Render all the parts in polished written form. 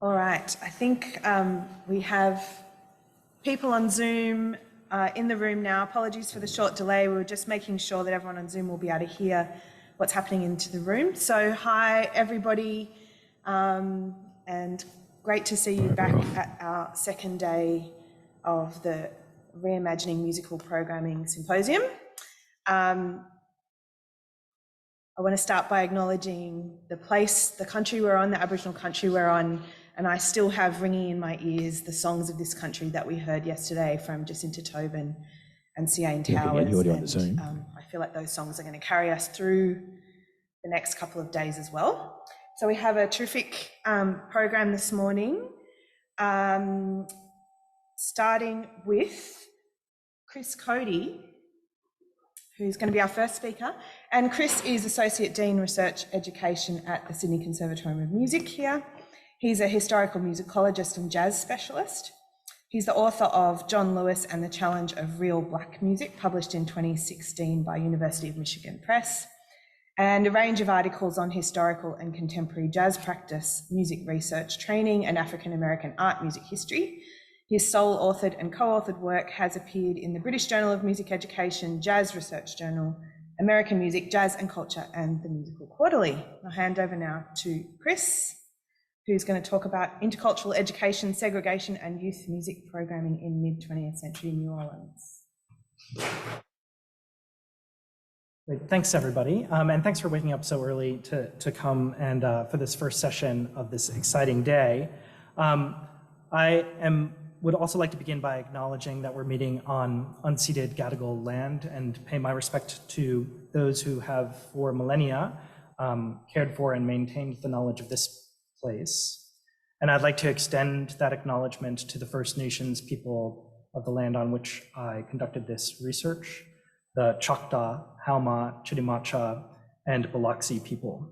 All right, I think we have people on Zoom in the room now. Apologies for the short delay. We were just making sure that everyone on Zoom will be able to hear what's happening into the room. So hi, everybody, and great to see you back at our second day of the Reimagining Musical Programming Symposium. I want to start by acknowledging the place, the country we're on, the Aboriginal country we're on, and I still have ringing in my ears the songs of this country that we heard yesterday from Jacinta Tobin and Cian Towers. And, I feel like those songs are going to carry us through the next couple of days as well. So we have a terrific program this morning, starting with Chris Coady, who's going to be our first speaker. And Chris is Associate Dean Research Education at the Sydney Conservatorium of Music here. He's a historical musicologist and jazz specialist. He's the author of John Lewis and the Challenge of Real Black Music, published in 2016 by University of Michigan Press, and a range of articles on historical and contemporary jazz practice, music research training, and African American art music history. His sole authored and co-authored work has appeared in the British Journal of Music Education, Jazz Research Journal, American Music, Jazz and Culture, and the Musical Quarterly. I'll hand over now to Chris, who's going to talk about intercultural education, segregation, and youth music programming in mid-20th century New Orleans. Great, thanks everybody, and thanks for waking up so early to come and for this first session of this exciting day. Would also like to begin by acknowledging that we're meeting on unceded Gadigal land and pay my respect to those who have for millennia cared for and maintained the knowledge of this place. And I'd like to extend that acknowledgement to the First Nations people of the land on which I conducted this research, the Choctaw, Halma, Chitimacha, and Biloxi people.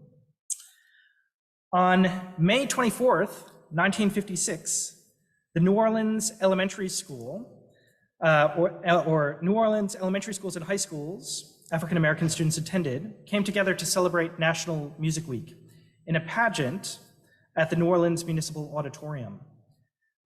On May 24th, 1956, the New Orleans Elementary School, or New Orleans elementary schools and high schools African American students attended, came together to celebrate National Music Week in a pageant at the New Orleans Municipal Auditorium.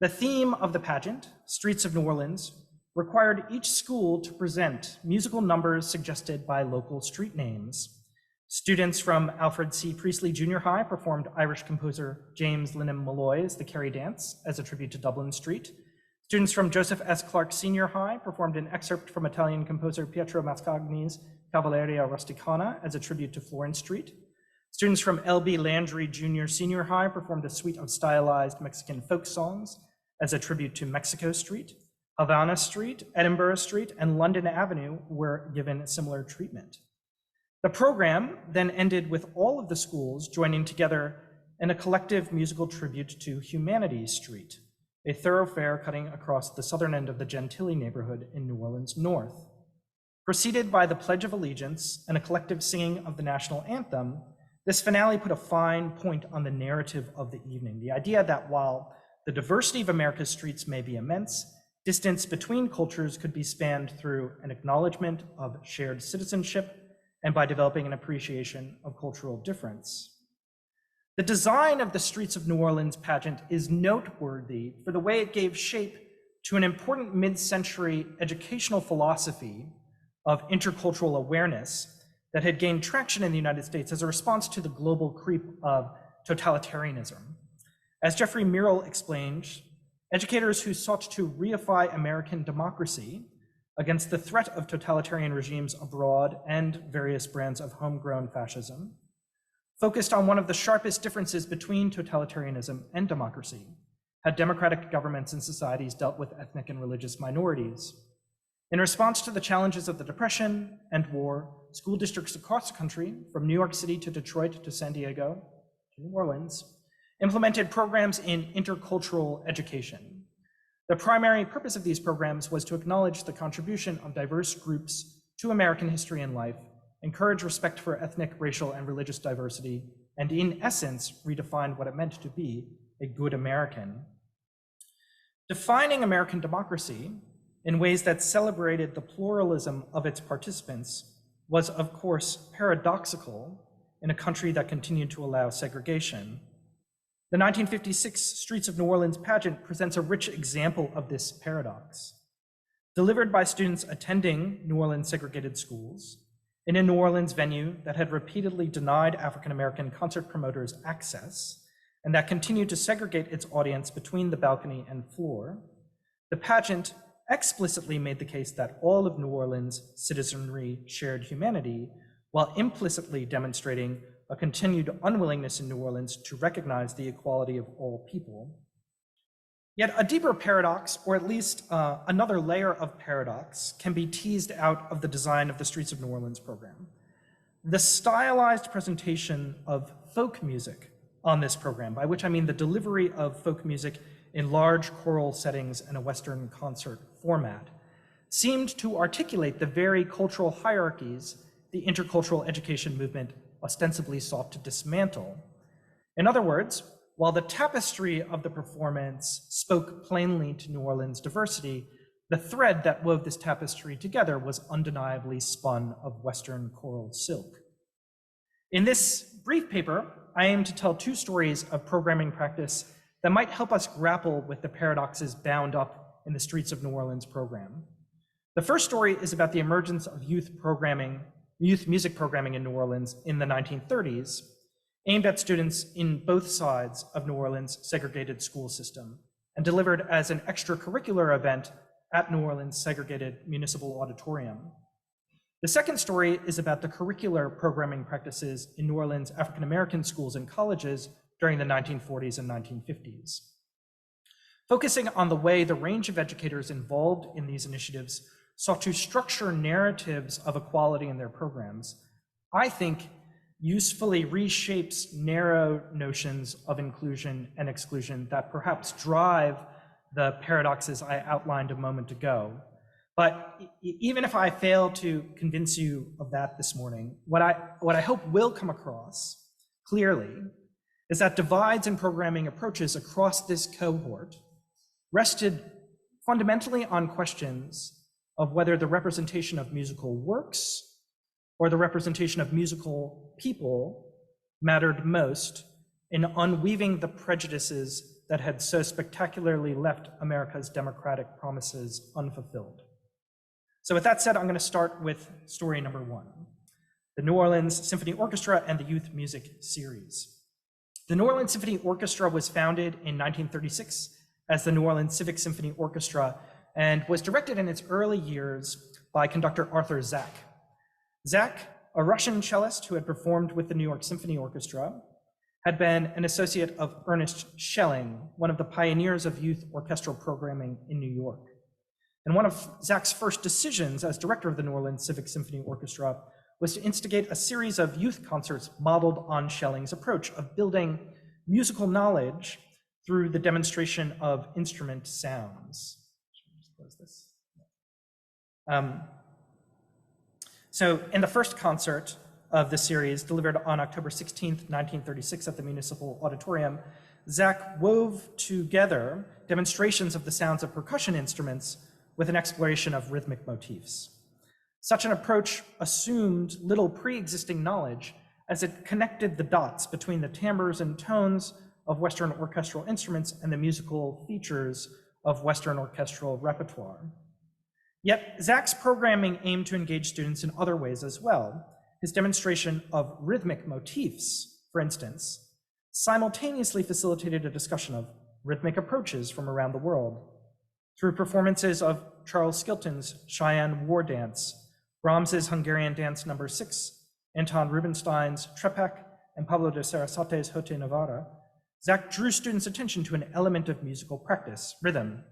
The theme of the pageant, Streets of New Orleans, required each school to present musical numbers suggested by local street names. Students from Alfred C. Priestley Junior High performed Irish composer James Linham Malloy's The Kerry Dance as a tribute to Dublin Street. Students from Joseph S. Clark Senior High performed an excerpt from Italian composer Pietro Mascagni's Cavalleria Rusticana as a tribute to Florence Street. Students from L.B. Landry Junior Senior High performed a suite of stylized Mexican folk songs as a tribute to Mexico Street. Havana Street, Edinburgh Street, and London Avenue were given similar treatment. The program then ended with all of the schools joining together in a collective musical tribute to Humanities Street, a thoroughfare cutting across the southern end of the Gentilly neighborhood in New Orleans North. Preceded by the Pledge of Allegiance and a collective singing of the national anthem, this finale put a fine point on the narrative of the evening, the idea that while the diversity of America's streets may be immense, distance between cultures could be spanned through an acknowledgement of shared citizenship and by developing an appreciation of cultural difference. The design of the Streets of New Orleans pageant is noteworthy for the way it gave shape to an important mid-century educational philosophy of intercultural awareness that had gained traction in the United States as a response to the global creep of totalitarianism. As Jeffrey Merrill explained, educators who sought to reify American democracy against the threat of totalitarian regimes abroad and various brands of homegrown fascism, focused on one of the sharpest differences between totalitarianism and democracy. Had democratic governments and societies dealt with ethnic and religious minorities? In response to the challenges of the Depression and war, school districts across the country, from New York City to Detroit to San Diego to New Orleans, implemented programs in intercultural education. The primary purpose of these programs was to acknowledge the contribution of diverse groups to American history and life, encourage respect for ethnic, racial, and religious diversity, and in essence, redefine what it meant to be a good American. Defining American democracy in ways that celebrated the pluralism of its participants was, of course, paradoxical in a country that continued to allow segregation. The 1956 Streets of New Orleans pageant presents a rich example of this paradox. Delivered by students attending New Orleans segregated schools, in a New Orleans venue that had repeatedly denied African-American concert promoters access and that continued to segregate its audience between the balcony and floor, the pageant explicitly made the case that all of New Orleans citizenry shared humanity, while implicitly demonstrating a continued unwillingness in New Orleans to recognize the equality of all people. Yet a deeper paradox, or at least another layer of paradox, can be teased out of the design of the Streets of New Orleans program. The stylized presentation of folk music on this program, by which I mean the delivery of folk music in large choral settings and a Western concert format, seemed to articulate the very cultural hierarchies the intercultural education movement ostensibly sought to dismantle. In other words, while the tapestry of the performance spoke plainly to New Orleans diversity, the thread that wove this tapestry together was undeniably spun of Western choral silk. In this brief paper, I aim to tell two stories of programming practice that might help us grapple with the paradoxes bound up in the Streets of New Orleans program. The first story is about the emergence of youth music programming in New Orleans in the 1930s, aimed at students in both sides of New Orleans' segregated school system, and delivered as an extracurricular event at New Orleans' segregated municipal auditorium. The second story is about the curricular programming practices in New Orleans' African-American schools and colleges during the 1940s and 1950s. Focusing on the way the range of educators involved in these initiatives sought to structure narratives of equality in their programs, I think usefully reshapes narrow notions of inclusion and exclusion that perhaps drive the paradoxes I outlined a moment ago. But even if I fail to convince you of that this morning, what I hope will come across clearly is that divides in programming approaches across this cohort rested fundamentally on questions of whether the representation of musical works or the representation of musical people mattered most in unweaving the prejudices that had so spectacularly left America's democratic promises unfulfilled. So with that said, I'm going to start with story number one, the New Orleans Symphony Orchestra and the Youth Music Series. The New Orleans Symphony Orchestra was founded in 1936 as the New Orleans Civic Symphony Orchestra and was directed in its early years by conductor Arthur Zak. Zak, a Russian cellist who had performed with the New York Symphony Orchestra, had been an associate of Ernest Schelling, one of the pioneers of youth orchestral programming in New York. And one of Zak's first decisions as director of the New Orleans Civic Symphony Orchestra was to instigate a series of youth concerts modeled on Schelling's approach of building musical knowledge through the demonstration of instrument sounds. Just close this. So in the first concert of the series, delivered on October 16th, 1936 at the Municipal Auditorium, Zak wove together demonstrations of the sounds of percussion instruments with an exploration of rhythmic motifs. Such an approach assumed little pre-existing knowledge as it connected the dots between the timbres and tones of Western orchestral instruments and the musical features of Western orchestral repertoire. Yet Zak's programming aimed to engage students in other ways as well. His demonstration of rhythmic motifs, for instance, simultaneously facilitated a discussion of rhythmic approaches from around the world through performances of Charles Skilton's Cheyenne War Dance, Brahms's Hungarian Dance No. 6, Anton Rubinstein's Trepak, and Pablo de Sarasate's Jote Navarra. Zak drew students' attention to an element of musical practice, rhythm,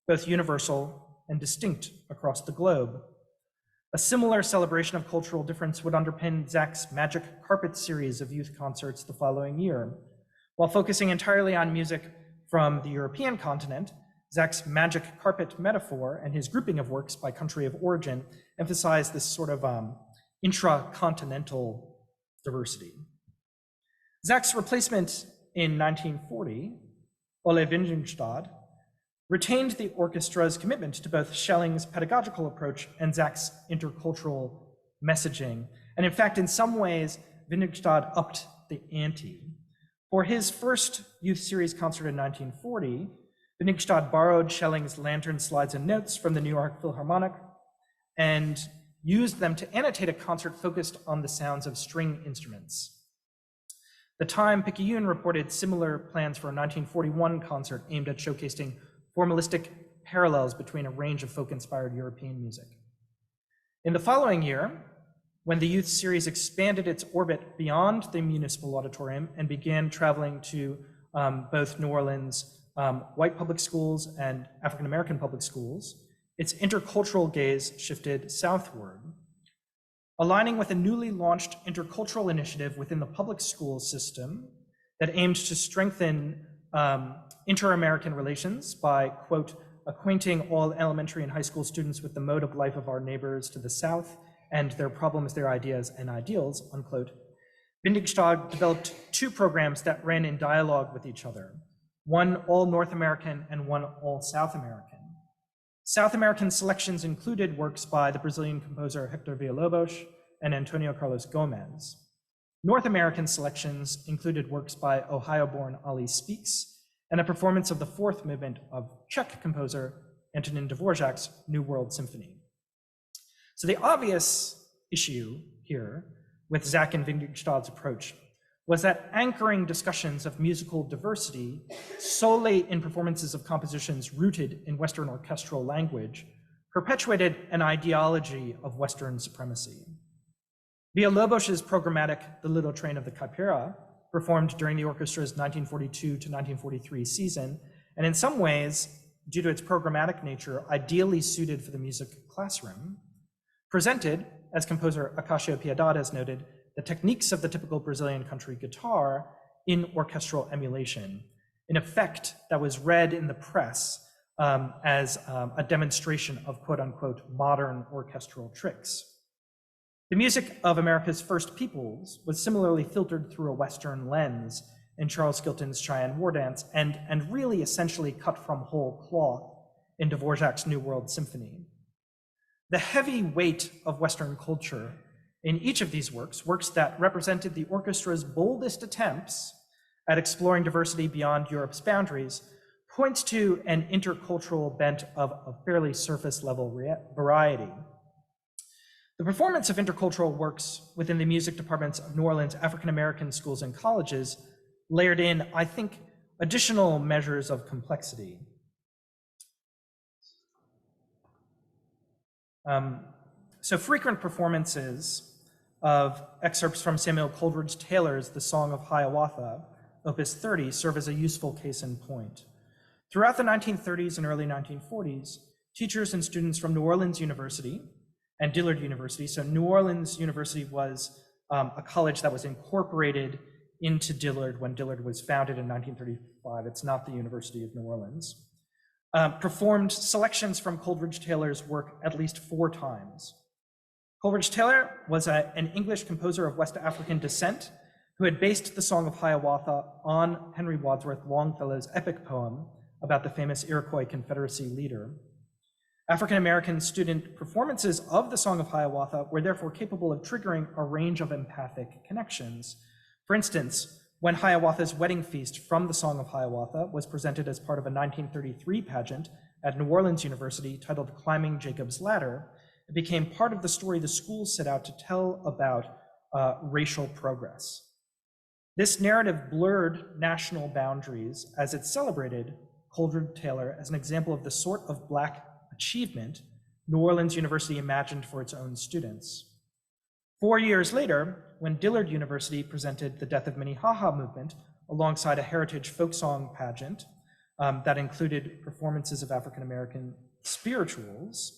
both universal and distinct across the globe. A similar celebration of cultural difference would underpin Zak's Magic Carpet series of youth concerts the following year. While focusing entirely on music from the European continent, Zak's Magic Carpet metaphor and his grouping of works by country of origin emphasize this sort of intracontinental diversity. Zak's replacement in 1940, Ole Wingenstad, retained the orchestra's commitment to both Schelling's pedagogical approach and Zak's intercultural messaging. And in fact, in some ways, Wingenstad upped the ante. For his first youth series concert in 1940, Bindingstad borrowed Schelling's Lantern Slides and Notes from the New York Philharmonic and used them to annotate a concert focused on the sounds of string instruments. The Time-Picayune reported similar plans for a 1941 concert aimed at showcasing formalistic parallels between a range of folk-inspired European music. In the following year, when the youth series expanded its orbit beyond the municipal auditorium and began traveling to both New Orleans white public schools and African-American public schools, its intercultural gaze shifted southward. Aligning with a newly launched intercultural initiative within the public school system that aimed to strengthen inter-American relations by, quote, acquainting all elementary and high school students with the mode of life of our neighbors to the south and their problems, their ideas, and ideals, unquote, Bindingstad developed two programs that ran in dialogue with each other, one all North American and one all South American. South American selections included works by the Brazilian composer Hector Villa-Lobos and Antonio Carlos Gomez. North American selections included works by Ohio-born Ali Speaks and a performance of the fourth movement of Czech composer Antonin Dvorak's New World Symphony. So the obvious issue here with Zach and Bindingstad's approach was that anchoring discussions of musical diversity solely in performances of compositions rooted in Western orchestral language perpetuated an ideology of Western supremacy. Villa-Lobos's programmatic The Little Train of the Caipira, performed during the orchestra's 1942 to 1943 season, and in some ways, due to its programmatic nature, ideally suited for the music classroom, presented, as composer Acacio Piedade has noted, the techniques of the typical Brazilian country guitar in orchestral emulation, an effect that was read in the press as a demonstration of quote-unquote modern orchestral tricks. The music of America's first peoples was similarly filtered through a Western lens in Charles Skelton's Cheyenne War Dance and really essentially cut from whole cloth in Dvorak's New World Symphony. The heavy weight of Western culture in each of these works that represented the orchestra's boldest attempts at exploring diversity beyond Europe's boundaries, points to an intercultural bent of a fairly surface level variety. The performance of intercultural works within the music departments of New Orleans African-American schools and colleges layered in, I think, additional measures of complexity. So frequent performances of excerpts from Samuel Coleridge Taylor's The Song of Hiawatha, Opus 30, serve as a useful case in point. Throughout the 1930s and early 1940s, teachers and students from New Orleans University and Dillard University, so New Orleans University was a college that was incorporated into Dillard when Dillard was founded in 1935. It's not the University of New Orleans. Performed selections from Coleridge Taylor's work at least 4 times. Coleridge Taylor was an English composer of West African descent who had based the Song of Hiawatha on Henry Wadsworth Longfellow's epic poem about the famous Iroquois Confederacy leader. African-American student performances of the Song of Hiawatha were therefore capable of triggering a range of empathic connections. For instance, when Hiawatha's wedding feast from the Song of Hiawatha was presented as part of a 1933 pageant at New Orleans University titled Climbing Jacob's Ladder, it became part of the story the school set out to tell about racial progress. This narrative blurred national boundaries as it celebrated Coleridge Taylor as an example of the sort of Black achievement New Orleans University imagined for its own students. 4 years later, when Dillard University presented the Death of Minnehaha movement alongside a heritage folk song pageant that included performances of African-American spirituals,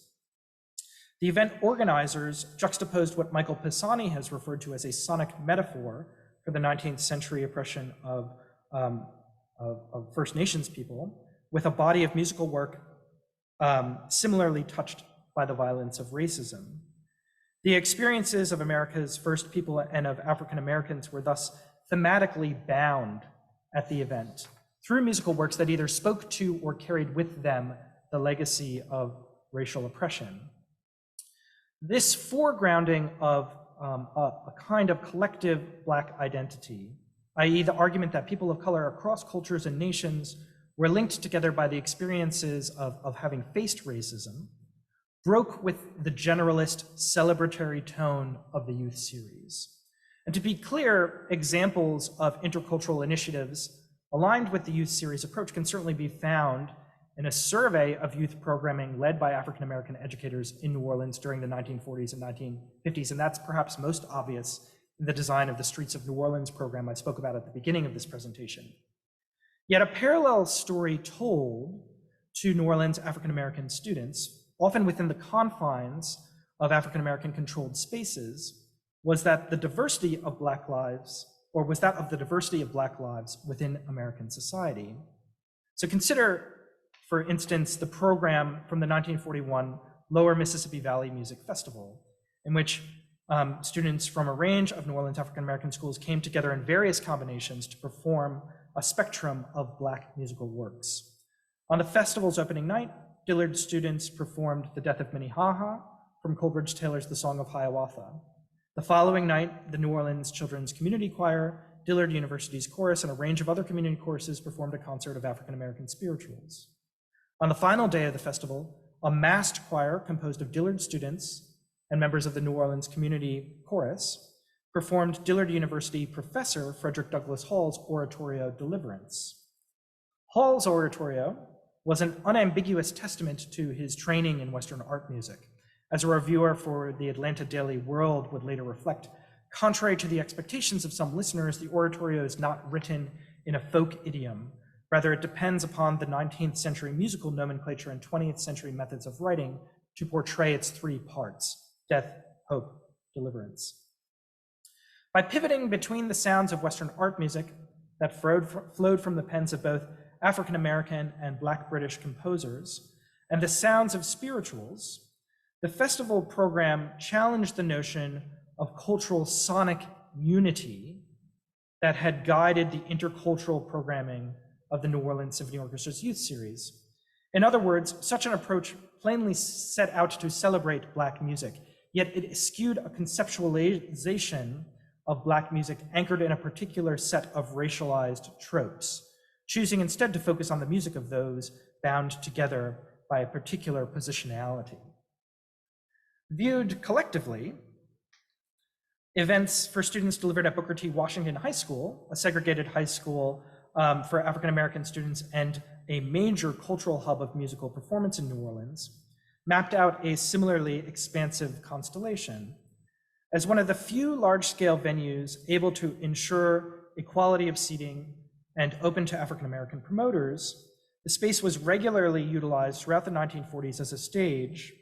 the event organizers juxtaposed what Michael Pisani has referred to as a sonic metaphor for the 19th century oppression of First Nations people with a body of musical work similarly touched by the violence of racism. The experiences of America's first people and of African Americans were thus thematically bound at the event through musical works that either spoke to or carried with them the legacy of racial oppression. This foregrounding of a kind of collective Black identity i.e. the argument that people of color across cultures and nations were linked together by the experiences of having faced racism, broke with the generalist celebratory tone of the youth series. And to be clear, examples of intercultural initiatives aligned with the youth series approach can certainly be found in a survey of youth programming led by African American educators in New Orleans during the 1940s and 1950s, and that's perhaps most obvious in the design of the Streets of New Orleans program I spoke about at the beginning of this presentation. Yet a parallel story told to New Orleans African American students, often within the confines of African American controlled spaces, was that the diversity of Black lives, or was that of the diversity of Black lives within American society. So consider, for instance, the program from the 1941 Lower Mississippi Valley Music Festival, in which students from a range of New Orleans African American schools came together in various combinations to perform a spectrum of Black musical works. On the festival's opening night, Dillard students performed The Death of Minnehaha from Coleridge Taylor's The Song of Hiawatha. The following night, the New Orleans Children's Community Choir, Dillard University's chorus, and a range of other community choruses performed a concert of African American spirituals. On the final day of the festival, a massed choir composed of Dillard students and members of the New Orleans Community Chorus performed Dillard University professor Frederick Douglass Hall's oratorio Deliverance. Hall's oratorio was an unambiguous testament to his training in Western art music. As a reviewer for the Atlanta Daily World would later reflect, contrary to the expectations of some listeners, the oratorio is not written in a folk idiom. Rather, it depends upon the 19th century musical nomenclature and 20th century methods of writing to portray its three parts: death, hope, deliverance. By pivoting between the sounds of Western art music that flowed from the pens of both African American and Black British composers and the sounds of spirituals, the festival program challenged the notion of cultural sonic unity that had guided the intercultural programming of the New Orleans Symphony Orchestra's youth series. In other words, such an approach plainly set out to celebrate Black music, yet it eschewed a conceptualization of Black music anchored in a particular set of racialized tropes, choosing instead to focus on the music of those bound together by a particular positionality. Viewed collectively, events for students delivered at Booker T. Washington High School, a segregated high school for African American students and a major cultural hub of musical performance in New Orleans, mapped out a similarly expansive constellation. As one of the few large-scale venues able to ensure equality of seating and open to African American promoters, the space was regularly utilized throughout the 1940s as a stage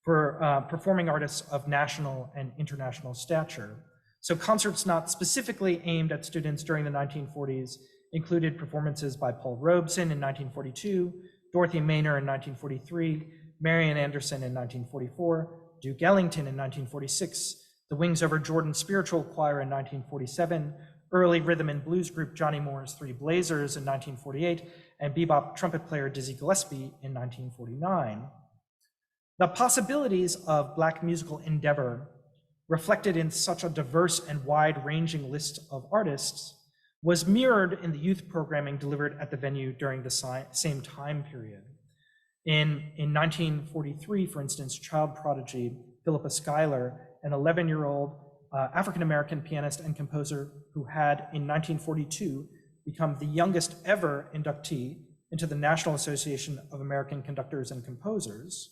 for performing artists of national and international stature. So concerts not specifically aimed at students during the 1940s included performances by Paul Robeson in 1942, Dorothy Maynor in 1943, Marian Anderson in 1944, Duke Ellington in 1946, the Wings Over Jordan Spiritual Choir in 1947, early rhythm and blues group Johnny Moore's Three Blazers in 1948, and bebop trumpet player Dizzy Gillespie in 1949. The possibilities of Black musical endeavor reflected in such a diverse and wide-ranging list of artists was mirrored in the youth programming delivered at the venue during the same time period. In 1943, for instance, child prodigy Philippa Schuyler, an 11-year-old African-American pianist and composer who had, in 1942, become the youngest ever inductee into the National Association of American Conductors and Composers,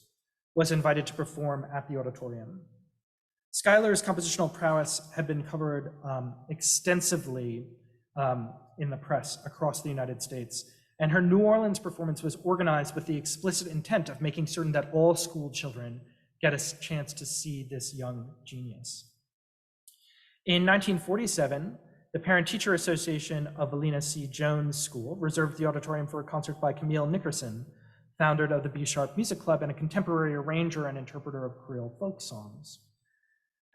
was invited to perform at the auditorium. Schuyler's compositional prowess had been covered extensively in the press across the United States, and her New Orleans performance was organized with the explicit intent of making certain that all school children get a chance to see this young genius. In 1947, the Parent-Teacher Association of Valina C. Jones School reserved the auditorium for a concert by Camille Nickerson, founder of the B-Sharp Music Club and a contemporary arranger and interpreter of Creole folk songs.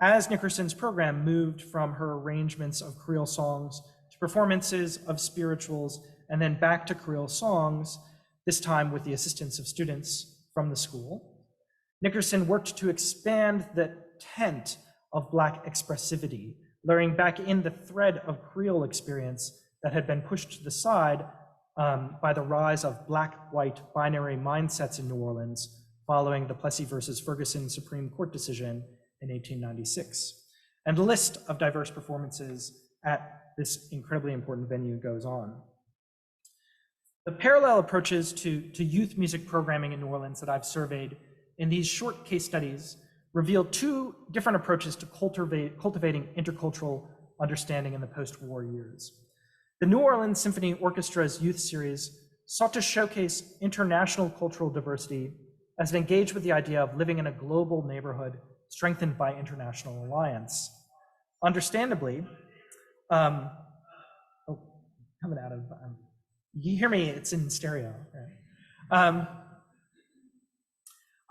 As Nickerson's program moved from her arrangements of Creole songs to performances of spirituals and then back to Creole songs, this time with the assistance of students from the school, Nickerson worked to expand the tent of Black expressivity luring back in the thread of Creole experience that had been pushed to the side by the rise of black-white binary mindsets in New Orleans following the Plessy versus Ferguson Supreme Court decision in 1896. And the list of diverse performances at this incredibly important venue goes on. The parallel approaches to youth music programming in New Orleans that I've surveyed in these short case studies reveal two different approaches to cultivating intercultural understanding in the post-war years. The New Orleans Symphony Orchestra's youth series sought to showcase international cultural diversity as it engaged with the idea of living in a global neighborhood strengthened by international alliance. Understandably, coming out of, you hear me, it's in stereo. Right?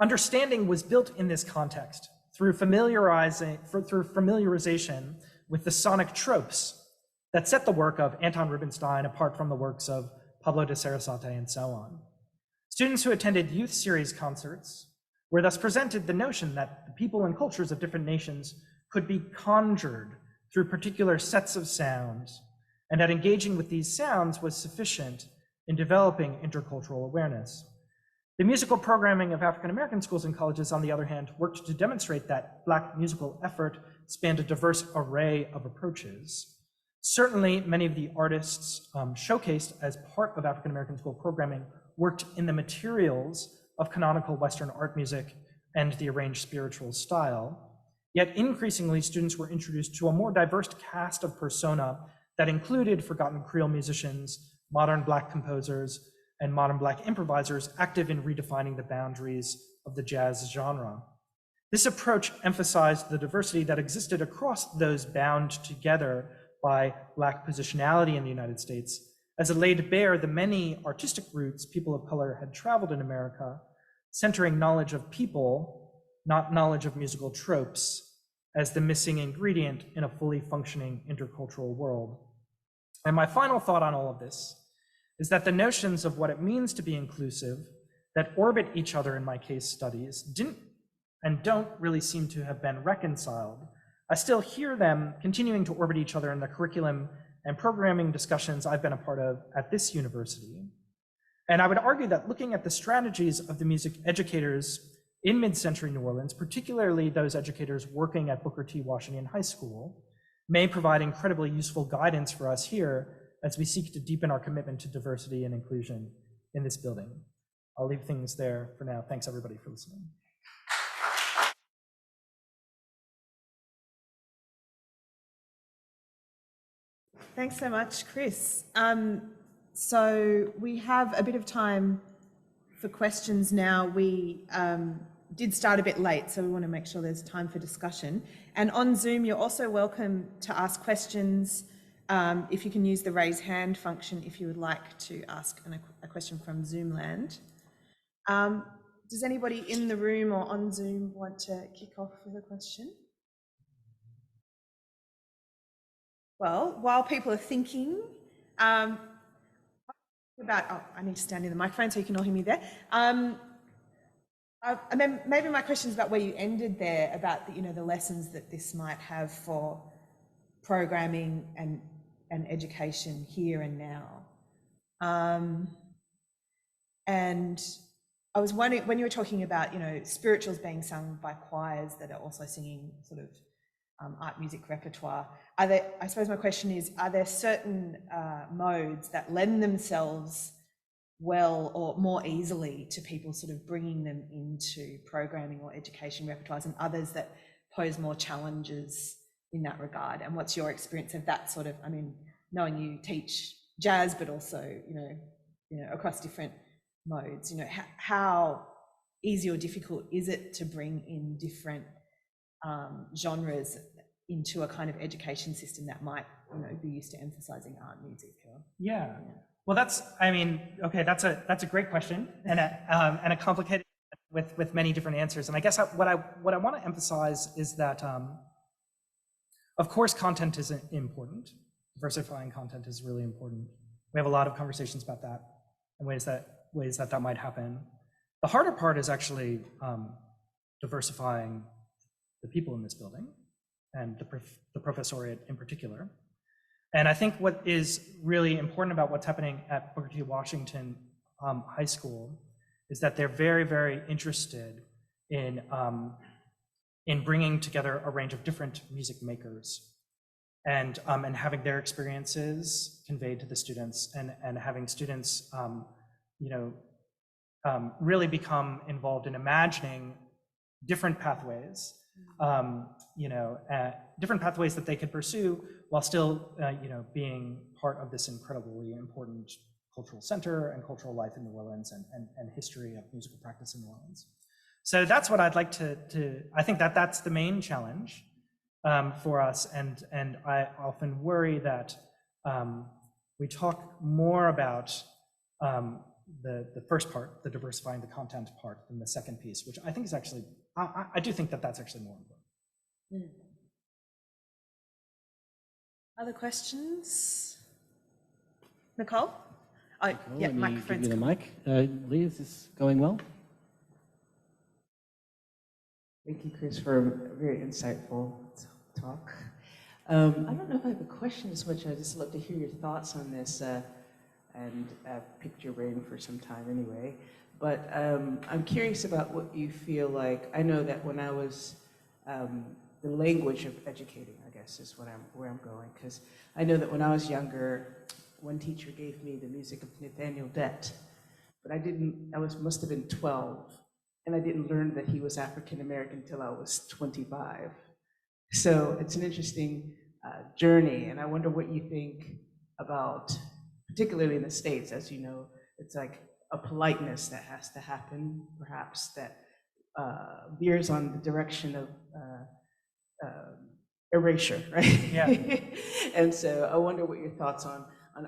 Understanding was built in this context through familiarization with the sonic tropes that set the work of Anton Rubinstein apart from the works of Pablo de Sarasate and so on. Students who attended youth series concerts were thus presented the notion that the people and cultures of different nations could be conjured through particular sets of sounds, and that engaging with these sounds was sufficient in developing intercultural awareness. The musical programming of African American schools and colleges, on the other hand, worked to demonstrate that Black musical effort spanned a diverse array of approaches. Certainly, many of the artists showcased as part of African American school programming worked in the materials of canonical Western art music and the arranged spiritual style. Yet increasingly, students were introduced to a more diverse cast of persona that included forgotten Creole musicians, modern Black composers, and modern Black improvisers active in redefining the boundaries of the jazz genre. This approach emphasized the diversity that existed across those bound together by Black positionality in the United States, as it laid bare the many artistic routes people of color had traveled in America, centering knowledge of people, not knowledge of musical tropes, as the missing ingredient in a fully functioning intercultural world. And my final thought on all of this is that the notions of what it means to be inclusive that orbit each other in my case studies didn't and don't really seem to have been reconciled. I still hear them continuing to orbit each other in the curriculum and programming discussions I've been a part of at this university. And I would argue that looking at the strategies of the music educators in mid-century New Orleans, particularly those educators working at Booker T. Washington High School, may provide incredibly useful guidance for us here as we seek to deepen our commitment to diversity and inclusion in this building. I'll leave things there for now. Thanks everybody for listening. Thanks so much, Chris. So we have a bit of time for questions now. We did start a bit late, so we want to make sure there's time for discussion. And on Zoom, you're also welcome to ask questions if you can use the raise hand function if you would like to ask a question from Zoom land. Does anybody in the room or on Zoom want to kick off with a question? Well, while people are thinking I need to stand in the microphone so you can all hear me there. Maybe my question is about where you ended there, about the lessons that this might have for programming and education here and now. And I was wondering, when you were talking about spirituals being sung by choirs that are also singing sort of art music repertoire, I suppose my question is, are there certain modes that lend themselves well or more easily to people sort of bringing them into programming or education repertoires, and others that pose more challenges in that regard? And what's your experience of that sort of, knowing you teach jazz, but also, across different modes, how easy or difficult is it to bring in different genres into a kind of education system that might be used to emphasizing art music? Yeah. Well, that's a great question, and a complicated with many different answers. And I guess what I want to emphasize is that of course content is important. Diversifying content is really important. We have a lot of conversations about that and ways that might happen. The harder part is actually diversifying the people in this building. and the professoriate in particular. And I think what is really important about what's happening at Booker T. Washington High School is that they're very, very interested in bringing together a range of different music makers and having their experiences conveyed to the students, and having students, really become involved in imagining different pathways, different pathways that they could pursue while still, being part of this incredibly important cultural center and cultural life in New Orleans and history of musical practice in New Orleans. So that's what I'd like to I think that's the main challenge for us, and I often worry that we talk more about the first part, the diversifying the content part, than the second piece, which I think is actually, I do think that's actually more important. Other questions? Nicole? Oh, Nicole, yeah, let me microphone's give you the coming. mic. Lee, is this going well? Thank you, Chris, for a very insightful talk. I don't know if I have a question as much. I'd just love to hear your thoughts on this, and I've picked your brain for some time anyway. But I'm curious about what you feel like. I know that when I was, the language of educating, I guess, is where I'm going. Because I know that when I was younger, one teacher gave me the music of Nathaniel Dett, but must have been 12. And I didn't learn that he was African American until I was 25. So it's an interesting journey, and I wonder what you think about, particularly in the States, as you know, it's like a politeness that has to happen, perhaps, that veers on the direction of erasure, right? Yeah. And so I wonder what your thoughts on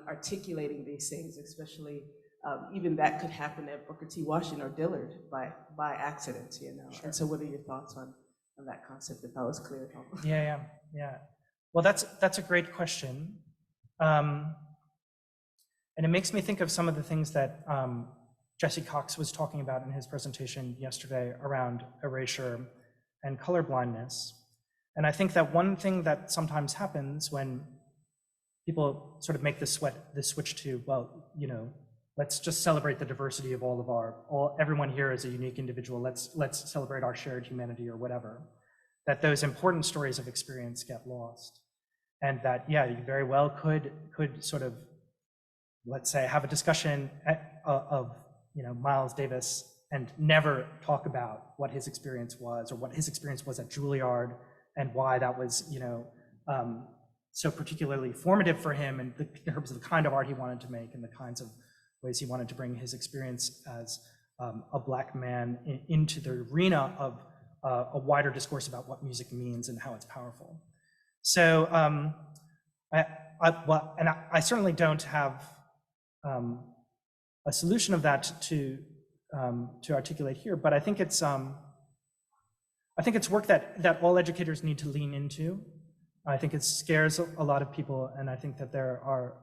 articulating these things, especially even that could happen at Booker T. Washington or Dillard by accident, Sure. And so what are your thoughts on that concept, if that was clear at all? Yeah. Well, that's a great question. And it makes me think of some of the things that Jesse Cox was talking about in his presentation yesterday around erasure and colorblindness. And I think that one thing that sometimes happens when people sort of make this switch to, well, let's just celebrate the diversity of everyone here is a unique individual. Let's celebrate our shared humanity or whatever. That those important stories of experience get lost, and that you very well could sort of, let's say, have a discussion of Miles Davis and never talk about what his experience was, or what his experience was at Juilliard, and why that was so particularly formative for him in terms of the kind of art he wanted to make and the kinds of ways he wanted to bring his experience as a Black man into the arena of a wider discourse about what music means and how it's powerful. So I certainly don't have a solution of that to articulate here, but I think it's work that all educators need to lean into. I think it scares a lot of people, and I think that there are,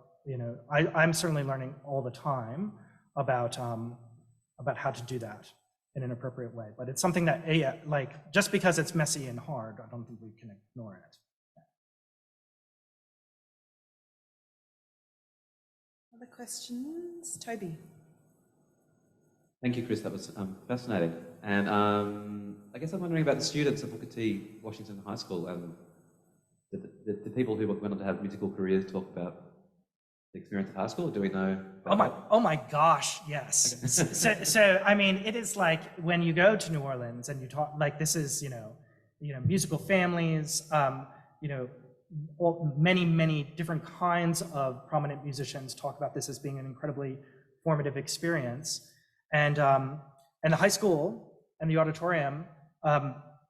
I'm certainly learning all the time about how to do that in an appropriate way. But it's something that, just because it's messy and hard, I don't think we can ignore it. Other questions? Toby. Thank you, Chris. That was fascinating. And I guess I'm wondering about the students at Booker T. Washington High School. The people who went on to have musical careers talk about the experience at high school. Do we know? Oh my gosh, yes. Okay. so I mean, it is like when you go to New Orleans and you talk, like, this is musical families, many different kinds of prominent musicians talk about this as being an incredibly formative experience, and the high school and the auditorium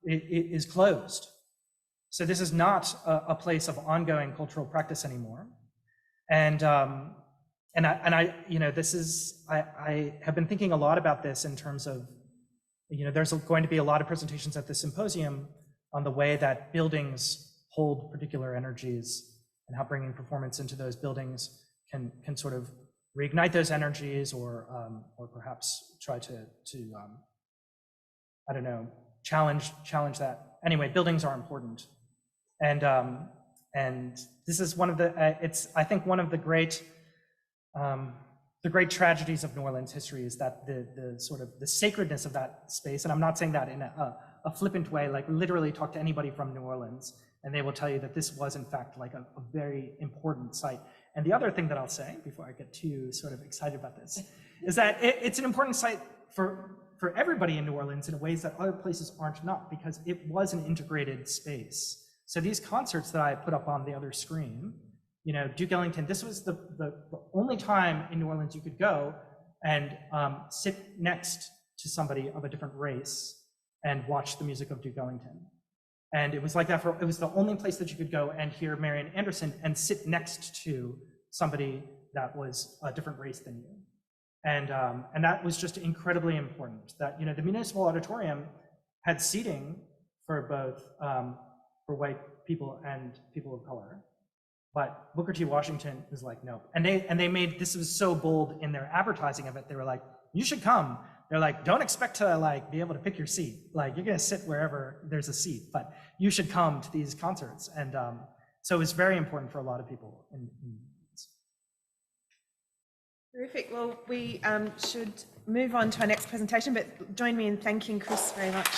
is closed. So this is not a place of ongoing cultural practice anymore. And I have been thinking a lot about this in terms of, there's going to be a lot of presentations at the symposium on the way that buildings hold particular energies and how bringing performance into those buildings can sort of reignite those energies, or perhaps try to I don't know, challenge that. Anyway, buildings are important. And this is one of the, I think one of the great tragedies of New Orleans history is that the sort of the sacredness of that space, and I'm not saying that in a flippant way, like literally talk to anybody from New Orleans, and they will tell you that this was in fact like a very important site. And the other thing that I'll say, before I get too sort of excited about this, is that it's an important site for everybody in New Orleans in ways that other places aren't not, because it was an integrated space. So these concerts that I put up on the other screen, you know, Duke Ellington, this was the only time in New Orleans you could go and sit next to somebody of a different race and watch the music of Duke Ellington. And it was like that it was the only place that you could go and hear Marian Anderson and sit next to somebody that was a different race than you. And that was just incredibly important, that, you know, the municipal auditorium had seating for both for white people and people of color. But Booker T. Washington was like, no. And they made, this was so bold in their advertising of it. They were like, you should come. They're like, don't expect to like be able to pick your seat. Like, you're gonna sit wherever there's a seat, but you should come to these concerts. And so it was very important for a lot of people. Terrific. Well, we should move on to our next presentation, but join me in thanking Chris very much.